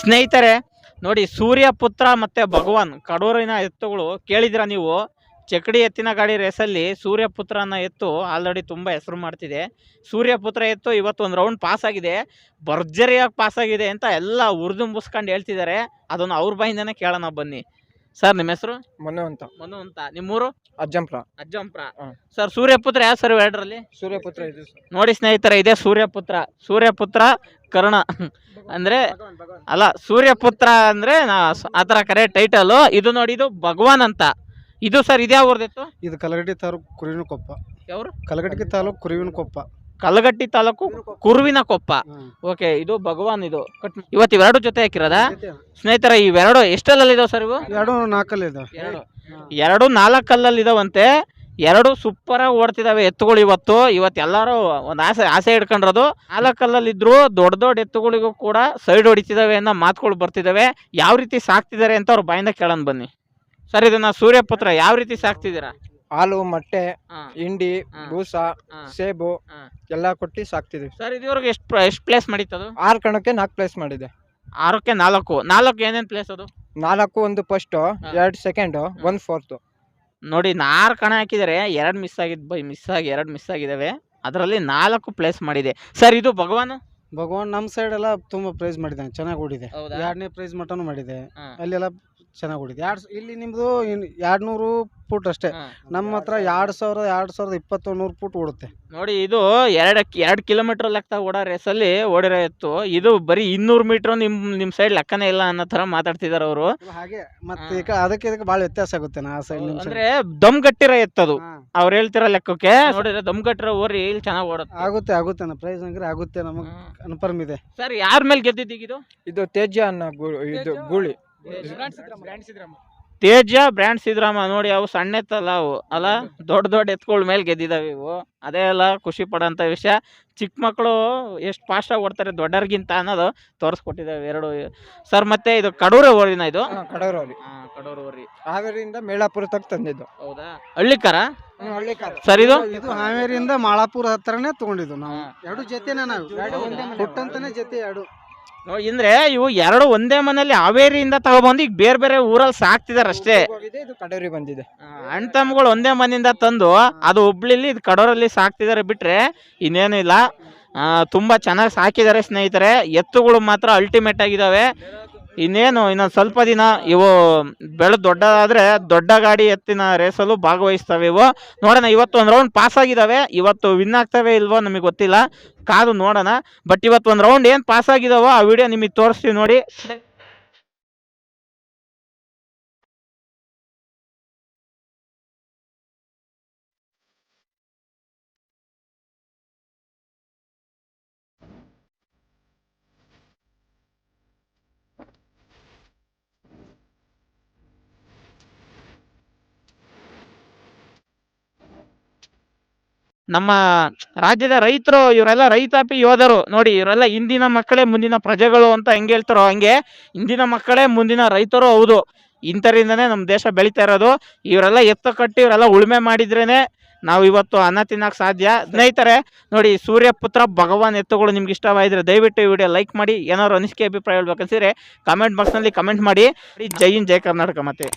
ಸ್ನೇಹಿತರೆ ನೋಡಿ, ಸೂರ್ಯಪುತ್ರ ಮತ್ತೆ ಭಗವಾನ್ ಕಡೂರಿನ ಎತ್ತುಗಳು ಕೇಳಿದಿರ ನೀವು. ಚಕಡಿ ಎತ್ತಿನ ಗಾಡಿ ರೇಸಲ್ಲಿ ಸೂರ್ಯಪುತ್ರನ ಎತ್ತು ಆಲ್ರೆಡಿ ತುಂಬ ಹೆಸರು ಮಾಡ್ತಿದೆ. ಸೂರ್ಯಪುತ್ರ ಎತ್ತು ಇವತ್ತು ಒಂದು ರೌಂಡ್ ಪಾಸ್ ಆಗಿದೆ, ಭರ್ಜರಿಯಾಗಿ ಪಾಸ್ ಆಗಿದೆ ಅಂತ ಎಲ್ಲ ಉರ್ದುಂಬಿಸ್ಕೊಂಡು ಹೇಳ್ತಿದ್ದಾರೆ. ಅದನ್ನು ಅವ್ರ ಬಾಯಿಂದನೇ ಕೇಳೋಣ ಬನ್ನಿ. ಸರ್, ನಿಮ್ಮ ಹೆಸರು? ಮನು ಅಂತ. ಮನು ಅಂತ. ನಿಮ್ಮೂರು? ಅಜ್ಜಂಪುರ. ಅಜ್ಜಂಪುರ. ಸರ್, ಸೂರ್ಯಪುತ್ರ ಯಾವ ಸರ್ ಎರಡರಲ್ಲಿ? ಸೂರ್ಯಪುತ್ರ ಇದೆ. ನೋಡಿ ಸ್ನೇಹಿತರೆ, ಇದೆ ಸೂರ್ಯಪುತ್ರ ಕರ್ಣ ಅಂದ್ರೆ ಅಲ್ಲ, ಸೂರ್ಯಪುತ್ರ ಅಂದ್ರೆ ಆತರ ಕರೆ ಟೈಟಲ್. ಇದು ನೋಡಿ, ಇದು ಭಗವಾನ್ ಅಂತ. ಇದು ಸರ್ ಇದ್ಯಾವ ಊರ್ದಿತ್ತು? ಇದು ಕಲಗಟ್ಟಿ ತಾಲೂಕು ಕುರುವಿನ ಕೊಪ್ಪ. ಯಾವ್ರು? ಕಲಗಟ್ಟಿ ತಾಲೂಕು ಕುರುವಿನ ಕೊಪ್ಪ. ಕಲಗಟ್ಟಿ ತಾಲೂಕು ಕುರುವಿನ ಕೊಪ್ಪ. ಓಕೆ, ಇದು ಭಗವಾನ್. ಇದು ಇವತ್ತು ಇವೆರಡು ಜೊತೆ ಹಾಕಿರೋದ ಸ್ನೇಹಿತರೆ? ಇವೆರಡು ಎಷ್ಟಲ್ಲಿ ಇದಾವೆ ಸರ್? ಇವು ಎರಡು ನಾಲ್ಕಲ್ಲಿ ಇದಾವೆ. ಎರಡು 4 ಕಲ್ಲಲ್ಲಿ ಇದಾವಂತೆ. ಎರಡು ಸೂಪರ್ ಆಗಿ ಓಡ್ತಿದಾವೆ ಎತ್ತುಗಳು. ಇವತ್ತು ಎಲ್ಲಾರು ಒಂದು ಆಸೆ ಇಟ್ಕೊಂಡಿರೋದು 4 ಕಲ್ಲಲ್ಲಿ ಇದ್ರು ದೊಡ್ಡ ಎತ್ತುಗಳಿಗೂ ಕೂಡ ಸೈಡ್ ಹೊಡಿತಿದಾವೆ ಅನ್ನೋ ಮಾತುಗಳು ಬರ್ತಿದಾವೆ. ಯಾವ ರೀತಿ ಸಾಕ್ತಿದ್ದಾರೆ ಅಂತ ಅವ್ರ ಬಾಯಿಂದ ಕೇಳೋಣ ಬನ್ನಿ. ಸರ್, ಇದನ್ನ ಸೂರ್ಯಪುತ್ರ ಯಾವ ರೀತಿ ಸಾಕ್ತಿದ್ದೀರಾ? ಹಾಲು, ಮೊಟ್ಟೆ, ಹಿಂಡಿ, ಬೂಸ, ಸೇಬು ಎಲ್ಲ ಕೊಟ್ಟು ಸಾಕ್ತಿದ್ವಿ ಸರ್. ಇದುವರೆಗೆ ಎಷ್ಟು ಪ್ಲೇಸ್ ಮಾಡಿತ್ತದು? 6 ಕಣಕ್ಕೆ 4 ಪ್ಲೇಸ್ ಮಾಡಿದೆ. 6ಕ್ಕೆ 4 ಏನೇನು ಪ್ಲೇಸ್ ಅದು? 4 ಒಂದು ಫಸ್ಟ್, 2 ಸೆಕೆಂಡ್, 1 ಫೋರ್ತ್. ನೋಡಿ, 4 ಕಣ ಹಾಕಿದರೆ 2 ಮಿಸ್ ಆಗಿದ್ದು, 2 ಮಿಸ್ ಆಗಿದ್ದಾವೆ. ಅದರಲ್ಲಿ 4 ಪ್ಲೇಸ್ ಮಾಡಿದೆ. ಸರ್, ಇದು ಭಗವಾನ್ ನಮ್ಮ ಸೈಡ್ ಎಲ್ಲ ತುಂಬಾ ಪ್ರೈಸ್ ಮಾಡಿದ್ದಾನೆ, ಚೆನ್ನಾಗಿ ಓಡಿದೆ. 2ನೇ ಪ್ರೈಸ್ ಮಟನು ಮಾಡಿದೆ. ಅಲ್ಲೆಲ್ಲ ಚೆನ್ನಾಗಿ ಓಡಿದೆ. ಇಲ್ಲಿ ನಿಮ್ದು 200 ಫುಟ್ ಅಷ್ಟೇ. ನಮ್ಮ ಹತ್ರ 2021 ಫುಟ್ ಓಡುತ್ತೆ. ನೋಡಿ, ಇದು 2 ಕಿಲೋಮೀಟರ್ ಲೆಕ್ಕ ಓಡೋ ರೇಸಲ್ಲಿ ಓಡಿರೋ ಎತ್ತು. ಇದು ಬರೀ 200 ಮೀಟರ್ ನಿಮ್ ಸೈಡ್ ಲೆಕ್ಕನೇ ಇಲ್ಲ ಅನ್ನೋ ತರ ಮಾತಾಡ್ತಿದಾರೆ ಅವರು. ಹಾಗೆ ಮತ್ತೆ ಅದಕ್ಕೆ ಬಹಳ ವ್ಯತ್ಯಾಸ ಆಗುತ್ತೆ. ಅಂದ್ರೆ ದಮ್ ಗಟ್ಟಿರೋ ಎತ್ತದು ಅವ್ರು ಹೇಳ್ತಿರೋ ಲೆಕ್ಕಕ್ಕೆ. ನೋಡಿದ್ರೆ ದಮ್ ಗಟ್ಟಿರೋ ಓರಿ ಇಲ್ಲಿ ಚೆನ್ನಾಗಿ ಓಡುತ್ತೆ. ಆಗುತ್ತೆ ಪ್ರೈಸ್ ಅಂದ್ರೆ ಆಗುತ್ತೆ, ನಮಗೆ ಕನ್ಫರ್ಮ್ ಇದೆ. ಸರ್, ಯಾರ ಮೇಲೆ ಗೆದ್ದಿದ್ದೀಗಿದು? ಇದು ತೇಜ ಅನ್ನೋ ಇದು ಗೂಳಿ. ತೇಜ ಬ್ರ್ಯಾಂಡ್ ಸಿದ್ರಾಮ. ನೋಡಿ, ಅವು ಸಣ್ಣ ಎತ್ತಲ್ಲ, ಅವು ಅಲ್ಲ ದೊಡ್ಡ ಎತ್ಗಳ ಮೇಲೆ ಗೆದ್ದಿದಾವೆ ಇವು. ಅದೇ ಎಲ್ಲ ಖುಷಿ ಪಡೋಂಥ ವಿಷಯ. ಚಿಕ್ಕ ಮಕ್ಕಳು ಎಷ್ಟು ಫಾಸ್ಟಾಗಿ ಓಡ್ತಾರೆ ದೊಡ್ಡರ್ಗಿಂತ ಅನ್ನೋದು ತೋರಿಸ್ಕೊಟ್ಟಿದ್ದಾವೆ ಎರಡು. ಸರ್, ಮತ್ತೆ ಇದು ಕಡೂರು ಓರಿನ? ಇದು ಕಡೂರು ಓರಿ. ಹಾವೇರಿಯಿಂದ ಮೇಳಾಪುರ ತಕ್ಕ ತಂದಿದ್ದು. ಹೌದಾ? ಹಳ್ಳಿಕಾರ ಸರ್ ಇದು? ಹಾವೇರಿಯಿಂದ ಮಾಳಾಪುರ ಹತ್ರನೇ ತಗೊಂಡಿದ್ದು ನಾವು. ಎರಡು ಜೊತೆನೇ ನಾವು ಕೊಟ್ಟಂತಾನೆ ಜೊತೆ ಎರಡು. ಅಂದ್ರೆ ಇವು ಎರಡು ಒಂದೇ ಮನೆಯಲ್ಲಿ ಹಾವೇರಿಯಿಂದ ತಗೊಬಂದು ಈಗ ಬೇರೆ ಬೇರೆ ಊರಲ್ಲಿ ಸಾಕ್ತಿದಾರೆ ಅಷ್ಟೇ. ಕಡೂರಿ ಬಂದಿದೆ. ಅಣ್ಣ ತಮ್ಮಗಳು ಒಂದೇ ಮನೆಯಿಂದ ತಂದು ಅದು ಹುಬ್ಳಿಲಿ, ಇದು ಕಡೂರಲ್ಲಿ ಸಾಕ್ತಿದಾರೆ ಬಿಟ್ರೆ ಇನ್ನೇನು ಇಲ್ಲ. ತುಂಬಾ ಚೆನ್ನಾಗಿ ಸಾಕಿದ್ದಾರೆ ಸ್ನೇಹಿತರೆ. ಎತ್ತುಗಳು ಮಾತ್ರ ಅಲ್ಟಿಮೇಟ್ ಆಗಿದಾವೆ. ಇನ್ನೊಂದು ಸ್ವಲ್ಪ ದಿನ ಇವು ದೊಡ್ಡದಾದ್ರೆ ದೊಡ್ಡ ಗಾಡಿ ಎತ್ತಿನ ರೇಸಲ್ಲೂ ಭಾಗವಹಿಸ್ತವೆ ಇವು. ನೋಡೋಣ, ಇವತ್ತು ಒಂದು ರೌಂಡ್ ಪಾಸ್ ಆಗಿದಾವೆ. ಇವತ್ತು ವಿನ್ ಆಗ್ತವೆ ಇಲ್ವೋ ನಮಗೆ ಗೊತ್ತಿಲ್ಲ, ಕಾದು ನೋಡೋಣ. ಬಟ್ ಇವತ್ತು ಒಂದು ರೌಂಡ್ ಏನು ಪಾಸ್ ಆಗಿದಾವೋ ಆ ವಿಡಿಯೋ ನಿಮಗೆ ತೋರಿಸ್ತೀವಿ ನೋಡಿ. ನಮ್ಮ ರಾಜ್ಯದ ರೈತರು ಇವರೆಲ್ಲ ರೈತಾಪಿ ಯೋಧರು. ನೋಡಿ, ಇವರೆಲ್ಲ ಇಂದಿನ ಮಕ್ಕಳೇ ಮುಂದಿನ ಪ್ರಜೆಗಳು ಅಂತ ಹೆಂಗೆ ಹೇಳ್ತಾರೋ ಹಂಗೆ ಇಂದಿನ ಮಕ್ಕಳೇ ಮುಂದಿನ ರೈತರು. ಹೌದು, ಇಂಥರಿಂದನೇ ನಮ್ಮ ದೇಶ ಬೆಳೀತಾ ಇರೋದು. ಇವರೆಲ್ಲ ಎತ್ತು ಕಟ್ಟಿ ಇವರೆಲ್ಲ ಉಳುಮೆ ಮಾಡಿದ್ರೇನೆ ನಾವು ಇವತ್ತು ಅನ್ನ ತಿನ್ನಕ್ಕೆ ಸಾಧ್ಯ. ಸ್ನೇಹಿತರೆ ನೋಡಿ, ಸೂರ್ಯಪುತ್ರ ಭಗವಾನ್ ಎತ್ತುಗಳು ನಿಮ್ಗೆ ಇಷ್ಟವಾಯಿದ್ರೆ ದಯವಿಟ್ಟು ಈ ವಿಡಿಯೋ ಲೈಕ್ ಮಾಡಿ. ಏನಾದ್ರು ಅನಿಸಿಕೆ ಅಭಿಪ್ರಾಯ ಹೇಳ್ಬೇಕನ್ಸಿದ್ರೆ ಕಾಮೆಂಟ್ ಬಾಕ್ಸ್ನಲ್ಲಿ ಕಮೆಂಟ್ ಮಾಡಿ. ಜೈ ಹಿಂದ್, ಜೈ ಕರ್ನಾಟಕ. ಮತ್ತೆ